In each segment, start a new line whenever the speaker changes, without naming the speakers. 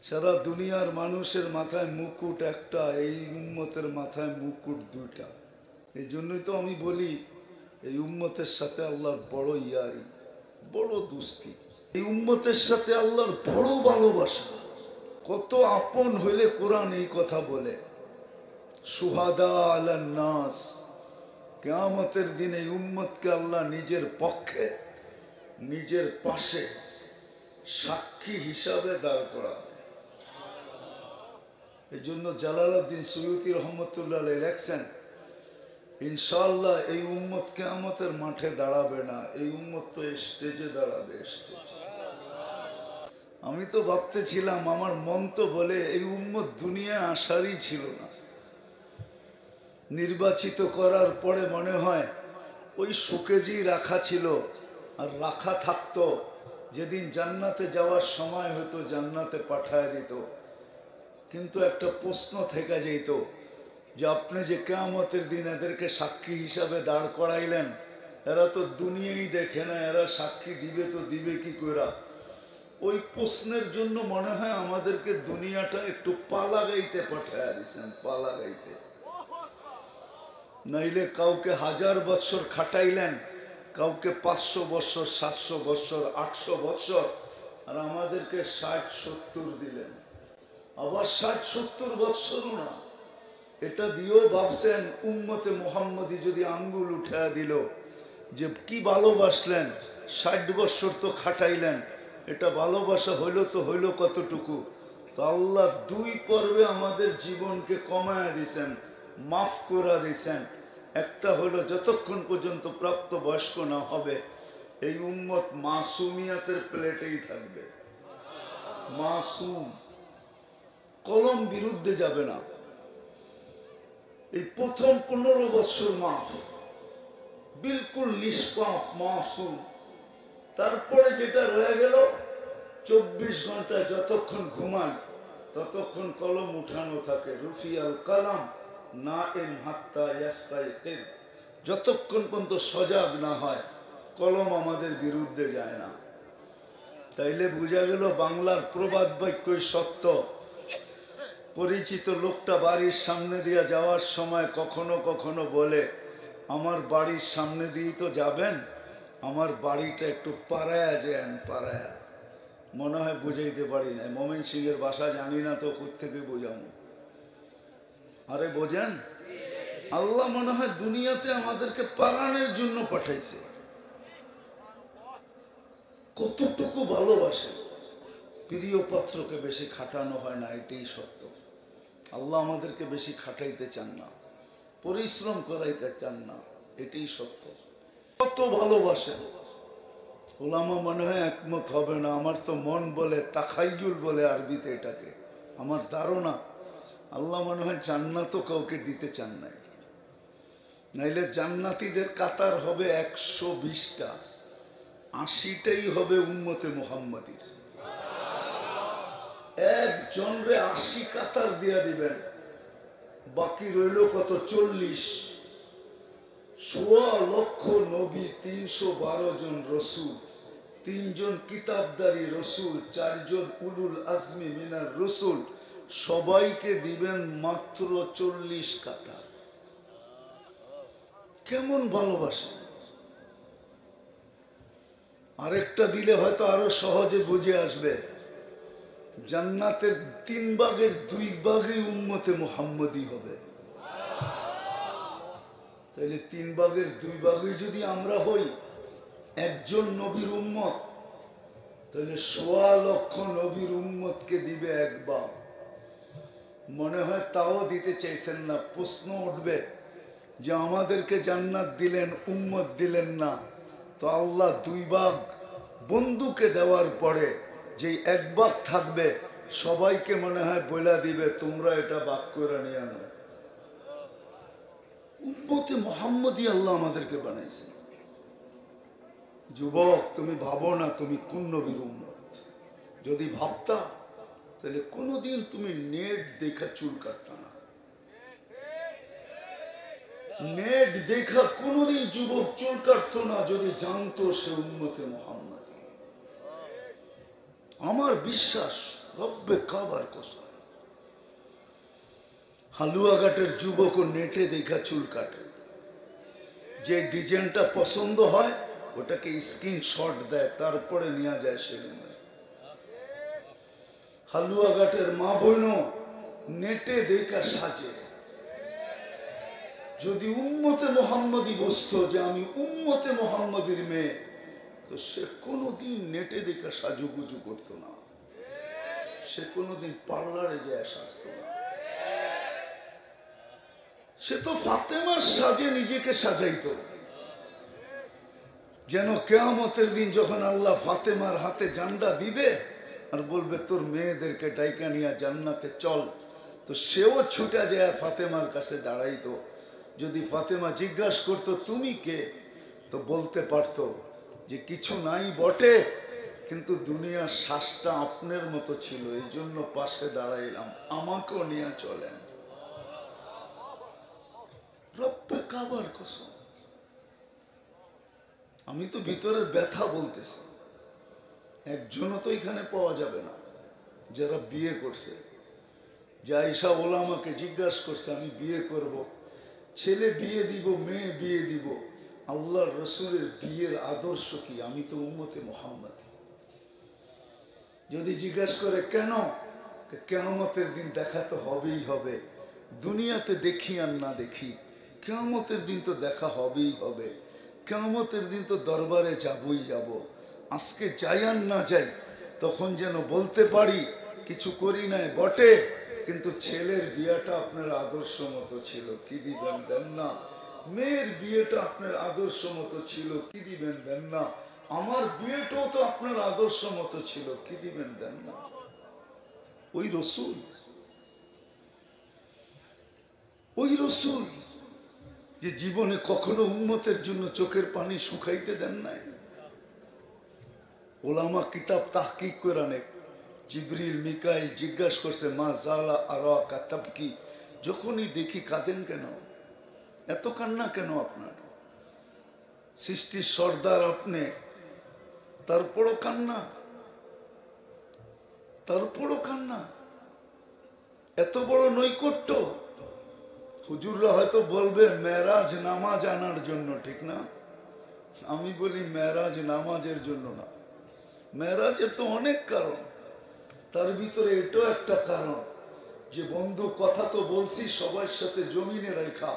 সারা দুনিয়ার মানুষের মাথায় মুকুট একটা, এই উম্মতের মাথায় মুকুট দুইটা। এই জন্যই তো আমি বলি এই উম্মতের সাথে আল্লাহর বড় ইয়ারি, বড় দুস্তি। এই উম্মতের সাথে আল্লাহর বড় ভালোবাসা। কত আপন হইলে কোরআন এই কথা বলে, সুহাদা আলান নাস, কিয়ামতের দিন এই উম্মতকে আল্লাহ নিজের পক্ষে, নিজের পাশে সাক্ষী হিসাবে দাঁড় করাবে। এই জন্য জালালউদ্দিন সুয়ুতি রহমতুল্লাহ লেখছেন, ইনশাআল্লাহ এই উম্মত কিয়ামতের মাঠে দাঁড়াবে না, এই উম্মত তো স্টেজে দাঁড়াবে, স্টেজে। আমি তো ভাবতেছিলাম, আমার মন তো বলে এই উম্মত দুনিয়ায় আসারই ছিল না। নির্বাচিত করার পরে মনে হয় ওই শোকেজেই রাখা ছিল, আর রাখা থাকতো, যেদিন জান্নাতে যাওয়ার সময় হতো জান্নাতে পাঠায় দিত। কিন্তু একটা প্রশ্ন থেকে যেত যে আপনি যে কিয়ামতের দিন এদেরকে সাক্ষী হিসাবে দাঁড় করাইলেন, এরা তো দুনিয়াই দেখে না, এরা সাক্ষী দিবে তো দিবে কি করে? ওই প্রশ্নের জন্য মনে হয় আমাদেরকে দুনিয়াটা একটু পালা গাইতে পাঠায় দিয়েছেন, পালা গাইতে। নাইলে কাউকে 1000 বছর খাটাইলেন, কাউকে 500 বছর, 700 বছর, 800 বছর, আর আমাদেরকে 60-70 দিলেন। আবার 60-70 বছরও না, এটা দিয়েও ভাবছেন উম্মতে মুহাম্মদী যদি আঙ্গুল উঠায় দিল যে কি ভালোবাসলেন, 60 বছর তো খাটাইলেন, এটা ভালোবাসা হইল তো হইল কতটুকু? তো আল্লাহ 2 পর্বে আমাদের জীবনকে কমায় দিয়েছেন, মাফ করে দিয়েছেন। একটা হলো যতক্ষণ পর্যন্ত প্রাপ্ত বয়স্ক না হবে এই উম্মত মাসুমিয়াতের প্লেটেই থাকবে, মাসুম, কলম বিরুদ্ধে যাবে না। এই প্রথম 15 বছর মাফ, বিলকুল নিষ্পাপ, মাসুম। তারপরে যেটা রয়ে গেল 24 ঘন্টা যতক্ষণ ঘুমাই ততক্ষণ কলম উঠানো থাকে, রুফিয়াল কালাম নাইম হাত্তা ইয়াস্তাইকিদ, যতক্ষণ পর্যন্ত সজাগ না হয় কলম আমাদের বিরুদ্ধে যায় না। তাইলে বোঝা গেল বাংলার প্রবাদ বাক্যই সত্য। পরিচিত লোকটা বাড়ির সামনে দিয়ে যাওয়ার সময় কখনো কখনো বলে, আমার বাড়ির সামনে দিয়ে তো যাবেন, আমার বাড়িটা একটু পাড়ায়া যান, পাড়ায়া। মনে হয় বুঝাইতে পারি না, ময়মনসিংহের ভাষা জানি না তো কোত্থেকে বোঝাবো। আরে বোঝেন, আল্লাহ মনে হয় দুনিয়াতে আমাদেরকে পালানোর জন্য পাঠাইছে। কতটুকু ভালোবাসে। প্রিয় পাত্রকে বেশি খাটানো হয় না, এটাই সত্য। আল্লাহ আমাদেরকে বেশি খাটাইতে চান না, পরিশ্রম করাইতে চান না, এটাই সত্য। কত ভালোবাসেন। ওলামা মনে হয় একমত হবে না, আমার তো মন বলে, তাখাইয়ুল বলে আরবিতে এটাকে। আমার ধারণা আল্লাহ মনে হয় জান্নাতও কাউকে দিতে চান নাই। নাইলে জান্নাতীদের কাতার হবে 120টা, 80টাই হবে উম্মতে মুহাম্মাদীর। একজনরে 80 কাতার দিয়া দিবেন, বাকি রইল কত? 40। 16 লক্ষ নবী, 312 জন রসুল, 3 জন কিতাবদারি রসুল, 4 জন উলুল আজমি মিনার রসুল, সবাইকে দিবেন মাত্র 40 কাতার। কেমন ভালোবাসে। আরেকটা দিলে হয়তো আরো সহজে বুঝে আসবে। জান্নাতের 3 ভাগের 2 ভাগই উম্মতে মুহাম্মদী হবে। তাহলে 3 ভাগের 2 ভাগই যদি আমরা হই একজন নবীর উম্মত, তাহলে 16 লক্ষ নবীর উম্মতকে দিবে 1 ভাগ। মনে হয় তাও দিতে চাইছেন না। প্রশ্ন উঠবে যে আমাদেরকে জান্নাত দিলেন, উম্মত দিলেন না, তো আল্লাহ 2 ভাগ বন্ধুকে দেওয়ার পরে যে 1 ভাগ থাকবে সবাইকে মনে হয় বইলা দিবে তোমরা এটা ভাগ করে নিয়ে আনো। উম্মতে মুহাম্মদী আল্লাহ আমাদেরকে বানাইছে। যুবক, তুমি ভাবো না তুমি কোন নবীর উম্মত। যদি ভাবতা তাহলে কোনোদিন তুমি নেট দেখা চুল কাটতা না। নেট দেখা কোনোদিন যুবক চুল কাটতো না যদি জানতো সে উম্মতে মুহাম্মদী। আমার বিশ্বাস রব্বে কাবার কসম। হালুয়াঘাটের যুবক নেটে দেখা চুল কাটে, যে ডিজাইনটা পছন্দ হয় ওটাকে স্ক্রিনশট দেয়, তারপরে নিয়ে যায় সেলুনে। হালুয়াঘাটের মা বোন নেটে দেখা সাজে। যদি উম্মতে মোহাম্মদী বুঝতো যে আমি উম্মতে মোহাম্মদীর মেয়ে, তো সে কোনোদিন নেটে দেখা সাজুগুজু করতো না, সে কোনোদিন পার্লারে যায় সাজতো না। সে তো ফাতেমার সাজে নিজেকে সাজাইতো, যেন কিয়ামতের দিন যখন আল্লাহ ফাতেমার হাতে জান্ডা দিবে আর বলবে তোর মেয়েদেরকে ডাইকা নিয়ে জান্নাতে চল, তো সেও ছুটে যায় ফাতেমার কাছে দাঁড়াইতো। যদি ফাতেমা জিজ্ঞাসা করতো তুমি কে, তো বলতে পারতো যে কিছু নাই বটে, কিন্তু দুনিয়ার শ্বাসটা আপনার মতো ছিল, এই জন্য পাশে দাঁড়াইলাম, আমাকেও নিয়ে চলেন। রব্বে কাবার কসম। আমি তো ভিতরের ব্যথা বলতেছি, একজনও তো এখানে পাওয়া যাবে না যারা বিয়ে করছে। যে আয়েশা ওলামাকে জিজ্ঞাসা করছে আমি বিয়ে করব, ছেলে বিয়ে দিব, মেয়ে বিয়ে দিব, আল্লাহর রসুলের বিয়ের আদর্শ কি? আমি তো উম্মতে মুহাম্মদ। যদি জিজ্ঞাসা করে কেন, কিয়ামতের দিন দেখা তো হবেই হবে, দুনিয়াতে দেখি আর না দেখি, কিয়ামতের দিন তো দেখা হবেই হবে, কিয়ামতের দিন তো দরবারে যাবই যাব। আজকে যাই আর না যাই, তখন যেন বলতে পারি কিছু করি নাই বটে, কিন্তু ছেলের বিয়েটা আপনার আদর্শ মতো ছিল, কি দিবেন দেন না। মেয়ের বিয়েটা আপনার আদর্শ মতো ছিল, কি দিবেন দেন না। আমার বিয়েটাও তো আপনার আদর্শ মতো ছিল, কি দিবেন দেন না। ওই রসুল, ওই রসুল যে জীবনে কখনো উম্মতের জন্য চোখের পানি শুকাইতে দেন নাই। ওলামা কিতাব তাহকিক করে নেক, জিবরিল মিকাইল জিজ্ঞাসা করছে মা জালা আরাকা তাবকি, যখনই দেখি কাঁদেন কেন, এত কান্না কেন আপনার? সৃষ্টির সর্দার আপনি, তারপরও কান্না, তারপরও কান্না, এত বড় নৈকট্য। হুজুররা হয়তো বলবে মেরাজ নামাজ আনার জন্য, ঠিক না? আমি বলি মেরাজ নামাজের জন্য না, মেরাজের তো অনেক কারণ, তার ভিতরে এটাও একটা কারণ যে বন্ধু কথা তো বলছি সবার সাথে জমিনে রাখা,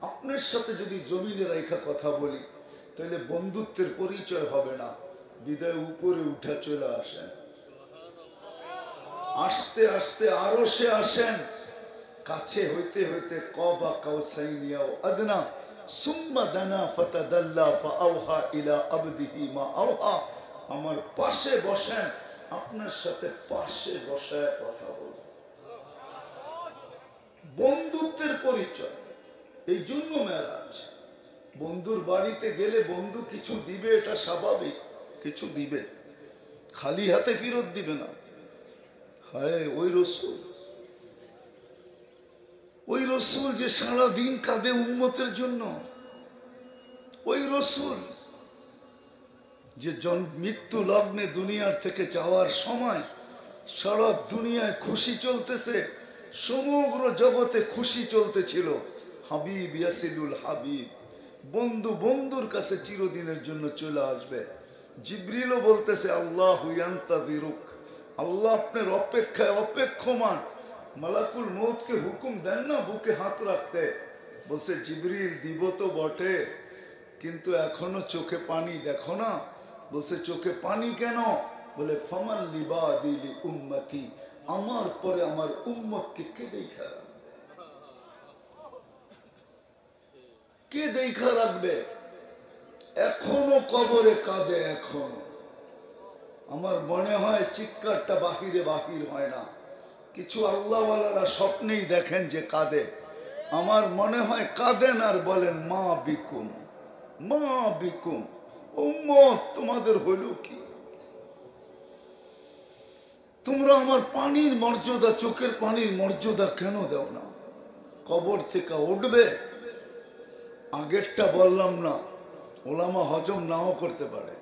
আপনার সাথে যদি জমিনে রাখা কথা বলি তাহলে বন্ধুত্বের পরিচয় হবে না, বিদায় উপরে উঠা চলে আসেন, আস্তে আস্তে আরো সে আসেন, কাছে হইতে হইতে কবা কাউসাইনিয়াও আদনা সুম্মা দানা ফাতাদাল্লা ফাআওহা ইলা আবদিহি মা আওহা। আমার পাশে বসেন, আপনার সাথে পাশে বসায় কথা বলবো, বন্ধুত্বের পরিচয়। এই জন্য মেরাজ। বন্ধুর বাড়িতে গেলে বন্ধু কিছু দিবে, এটা স্বাভাবিক, কিছু দিবে, খালি হাতে ফেরত দিবে না। হায় ওই রসুল, ওই রসুল যে সারাদিন কাঁদে উম্মতের জন্য, ওই রসুল যে মৃত্যু লগ্নে দুনিয়ার থেকে যাওয়ার সময় সারা দুনিয়ায় খুশি চলতেছে, সমগ্র জগতে খুশি চলতেছিল। হাবিব ইয়াসিলুল হাবিব, বন্ধু বন্ধুর কাছে চিরদিনের জন্য চলে আসবে। জিবরিলও বলতেছে আল্লাহ ইয়ান্তাযিরুক, আল্লাহ আপনার অপেক্ষায় অপেক্ষমান। মালাকুল মউতকে হুকুম দেন না বুকে হাত রাখতে, বলছে জিবরিল দিব তো বটে, কিন্তু এখনো চোখে পানি দেখো না। বলছে চোখে পানি কেন? বলে ফামান লিবাদিলি উম্মতি, আমার পরে আমার উম্মতকে কে দেখা রাখবে, কে দেখা রাখবে? এখনো কবরে কাঁদে, এখনো। আমার মনে হয় চিৎকারটা বাহিরে বাহির হয় না। কিছু আল্লাহওয়ালারা স্বপ্নেই দেখেন যে কাঁদে, আমার মনে হয় কাঁদেন আর বলেন মা বিকুম, মা বিকুম, উম্মত তোমাদের হইল কি? তোমরা আমার পানির মর্যাদা, চোখের পানির মর্যাদা কেন দাও না? কবর থেকে উঠবে, আগেরটা বললাম না, ওলামা হজম নাও করতে পারে,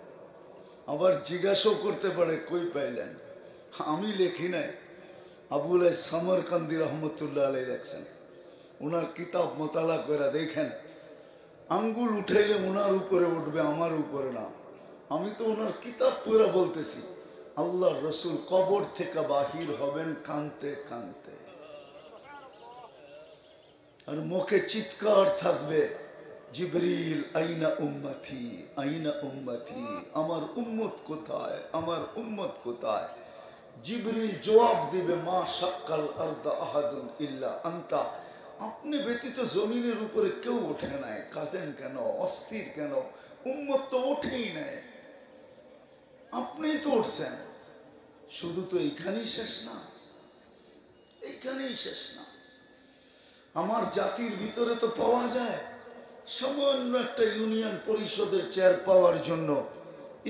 আবার জিজ্ঞাসাও করতে পারে কই পাইলেন। আমি লেখি নাই, আবুল সামরকান্দি রহমতুল্লাহ আলাই লেখছেন। ওনার কিতাব মোতালা করে দেখেন, আঙ্গুল উঠাইলে ওনার উপরে উঠবে, আমার উপরে না। আমি তো ওনার কিতাব পড়ে বলতেছি, আল্লাহ রসুল কবর থেকে বাহির হবেন কানতে কানতে, আর মুখে চিৎকার থাকবে, জিবরিল আইনা উম্মতি, আইনা উম্মতি, আমার উম্মত কোথায়, আমার উম্মত কোথায়। জিবরিল জবাব দিবে, মা শাক্কাল আরদা আহাদুন ইল্লা আনতা, আপনি ব্যতীত জমিনের উপরে কেউ ওঠে নাই, কাঁদেন কেন, অস্থির কেন, উম্মত তো ওঠেই নাই, আপনিই তো উঠছেন। শুধু তো এইখানেই শেষ না, এইখানেই শেষ না। আমার জাতির ভিতরে তো পাওয়া যায়, সামান্য একটা ইউনিয়ন পরিষদের চেয়ার পাওয়ার জন্য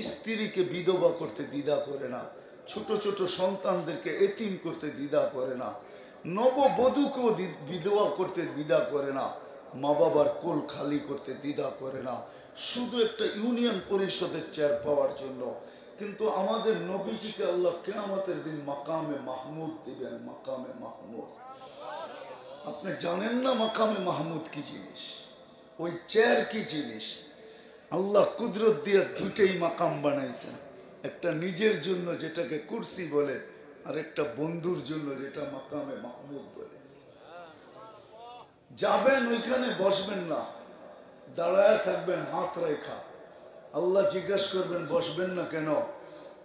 স্ত্রীকে বিধবা করতে দ্বিধা করে না, ছোট ছোট সন্তানদেরকে এতিম করতে দ্বিধা করে না, নববধূকেও বিধবা করতে দ্বিধা করে না, মা বাবার কোল খালি করতে দ্বিধা করে না, শুধু একটা ইউনিয়ন পরিষদের চেয়ার পাওয়ার জন্য। কিন্তু আমাদের নবীজিকে আল্লাহ কিয়ামতের দিন মাকামে মাহমুদ দিবেন, মাকামে মাহমুদ। আপনি জানেন না মাকামে মাহমুদ কি জিনিস, ওই চেয়ার কি জিনিস। আল্লাহ কুদরত দিয়ে দুটেই মাকাম বানাইছেন, একটা নিজের জন্য যেটাকে কুরসি বলে, আর একটা বন্ধুর জন্য যেটা মাকামে মাহমুদ বলে। যাবেন ওইখানে বসবেন না, দাঁড়ায় থাকবেন হাত রেখা। আল্লাহ জিজ্ঞাসা করবেন বসবেন না কেন,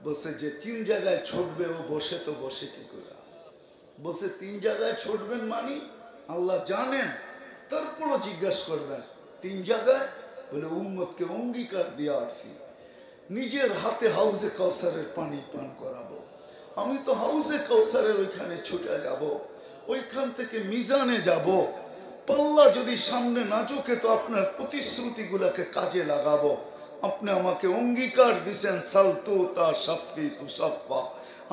বলছে যে 3 জায়গায় ছুটবে ও বসে তো বসে কি করে। বলছে 3 জায়গায় ছুটবেন মানি আল্লাহ জানেন, তারপরও জিজ্ঞাসা করবেন 3 জায়গায়, বলে উম্মতকে অঙ্গীকার দিয়ে আসছি, নিজের হাতে হাউজে কাউসারের পানি পান করাবো। আমি তো হাউজে কাউসারের ওইখানে ছুটে যাব, ওইখান থেকে মিজানে যাব। পাল্লা যদি সামনে না ঝুঁকে তো আপনার প্রতিশ্রুতিগুলোকে কাজে লাগাবো। আপনি আমাকে অঙ্গীকার দিছেন, সালতু তা সাফি তু সাফা,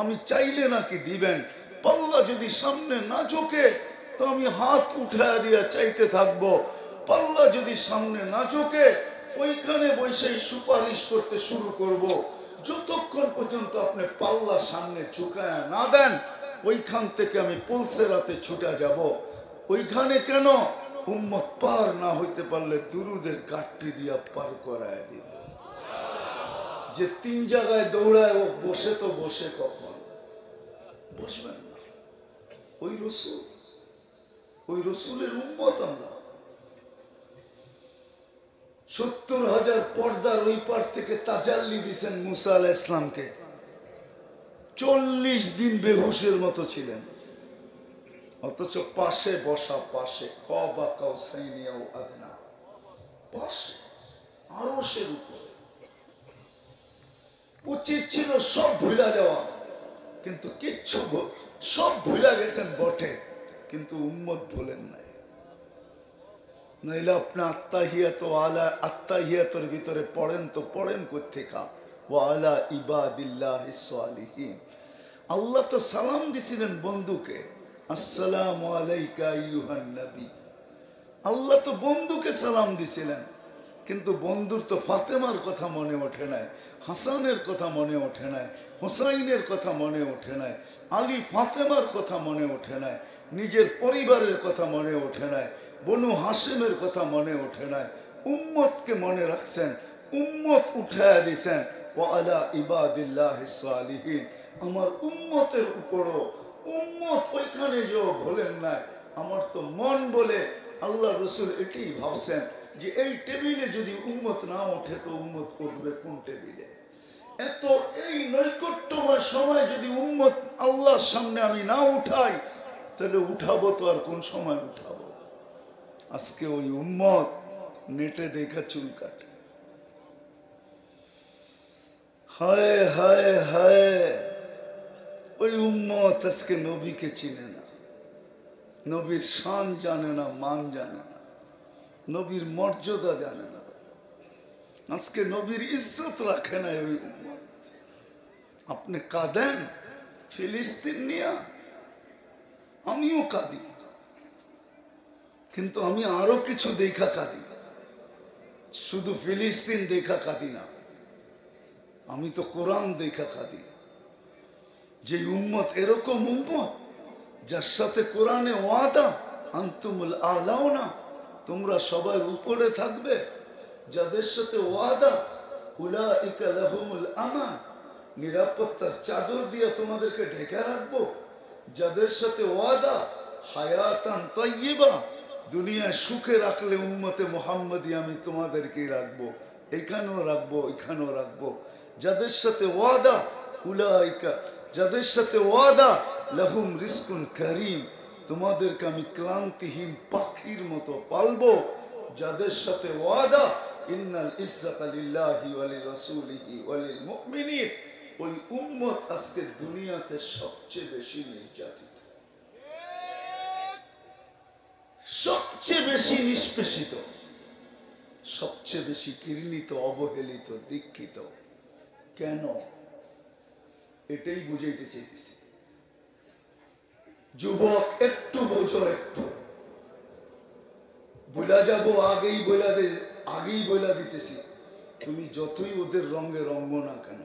আমি চাইলে নাকি দিবেন। পাল্লা যদি সামনে না ঝুঁকে তো আমি হাত উঠায় দিয়ে চাইতে থাকবো। পাল্লা যদি সামনে না ঝুঁকে ওইখানে বসেই সুপারিশ করতে শুরু করব। যতক্ষণ পর্যন্ত আপনি পাল্লা সামনে ঝুঁকায় না দেন, ওইখান থেকে আমি পুলসেরাতে ছুটে যাব। ওইখানে কেন, উম্মত পার না হইতে পারলে দুরুদের কাঠটি দিয়া পার করায় দিব। যে 3 জায়গায় দৌড়ায় ও বসে তো বসে, কখন বসবেন না। ওই রসুল, ওই রসুলের উম্মত আমরা। 70,000 পর্দার ওই পার থেকে তাজাল্লি দিছেন মুসা আলাইহিস সালামকে। 40 দিন বেহুশের মতো ছিলেন, অথচ পাশে বসা, পাশে কবা কাউসাইনিয়াও আদনা, পাশে আরশের উপর। উচিত ছিল সব ভুলা যাওয়া, কিন্তু কিচ্ছু, সব ভুলা গেছেন বটে, কিন্তু উম্মত ভুলেন নাই। নইলে আপনি আত্তাহিয়াত আলা, আত্তাহিয়াতের ভিতরে পড়েন তো পড়েন কোত্থেকা, ওয়া আলা ইবাদিল্লাহিস সালিহিন। আল্লাহ তো সালাম দিছিলেন বন্ধুকে, আসসালামু আলাইকা আইয়ুহান নবী। আল্লাহ তো বন্ধুকে সালাম দিছিলেন, কিন্তু বন্ধুর তো ফাতেমার কথা মনে ওঠে নাই, হাসানের কথা মনে ওঠে নাই, হোসাইনের কথা মনে ওঠে নাই, আলী ফাতেমার কথা মনে ওঠে নাই, নিজের পরিবারের কথা মনে ওঠে নাই, বনু হাসিমের কথা মনে ওঠে নাই। উম্মতকে মনে রাখছেন, উম্মত উঠায় দিছেন, ওয়া আলা ইবাদিল্লাহিস সালিহিন। আমার উম্মতের উপরও, উম্মত ওইখানে যে ভোলেন নাই। আমার তো মন বলে আল্লাহ রসুল এটাই ভাবছেন যে এই টেবিলে যদি উম্মত না ওঠে তো উম্মত উঠবে কোন টেবিলে। এত এই নৈকট্যময় সময় যদি উম্মত আল্লাহর সামনে আমি না উঠাই, তাহলে উঠাবো তো আর কোন সময় উঠাবো। আজকে ওই উম্মত নেটে দেখা চুল কাটে। হায় হায় হায়, ওই উম্মত আজকে নবীকে চিনে না, নবীর শান জানে না, মান জানে না, নবীর মর্যাদা জানে না, আজকে নবীর ইজ্জত রাখে না ওই উম্মত। আপনি কাঁদেন ফিলিস্তিন নিয়া, আমিও কাঁদি, কিন্তু আমি আরো কিছু দেখা কাঁদি, শুধু ফিলিস্তিন দেখা কাঁদি না, আমি তো কোরআন দেখা কাঁদি। যে উম্মত এরকম উম্মত যার সাথে কোরআনে ওয়াদা আনতুমুল আলাউনা, তোমরা সবার উপরে থাকবে, যাদের সাথে ওয়াদা উলাইকা লাহুমুল আমান, নিরাপত্তার চাদর দিয়ে তোমাদেরকে ঢেকে রাখবো, যাদের সাথে ওয়াদা হায়াতান তাইয়্যিবা, দুনিয়ায় সুখে রাখলে উম্মতে মুহাম্মদী আমি তোমাদেরকেই রাখবো, এখানেও রাখবো এখানেও রাখবো, যাদের সাথে ওয়াদা উলাইকা, যাদের সাথে ওয়াদা লাহুম রিজকুন কারীম, তোমাদেরকে আমি ক্লান্তিহীন পাখির মতো পালবো, যাদের সাথে ওয়াদা ইন্নাল ইজ্জাতা লিল্লাহি ওয়া লিরাসূলিহি ওয়া লিল মুমিনিন, ওই উম্মত আজকে দুনিয়াতে সবচেয়ে বেশি নির্যাতিত, সবচেয়ে বেশি নিষ্পেষিত, সবচেয়ে বেশি ঘৃণিত, অবহেলিত, দীক্ষিত। কেন? এটাই বুঝাইতে চাইতেছি। যুবক একটু বোঝো, একটু বলা যাবো, আগেই বলা দিতেছি, তুমি যতই ওদের রঙে রঙ্গ না কেন,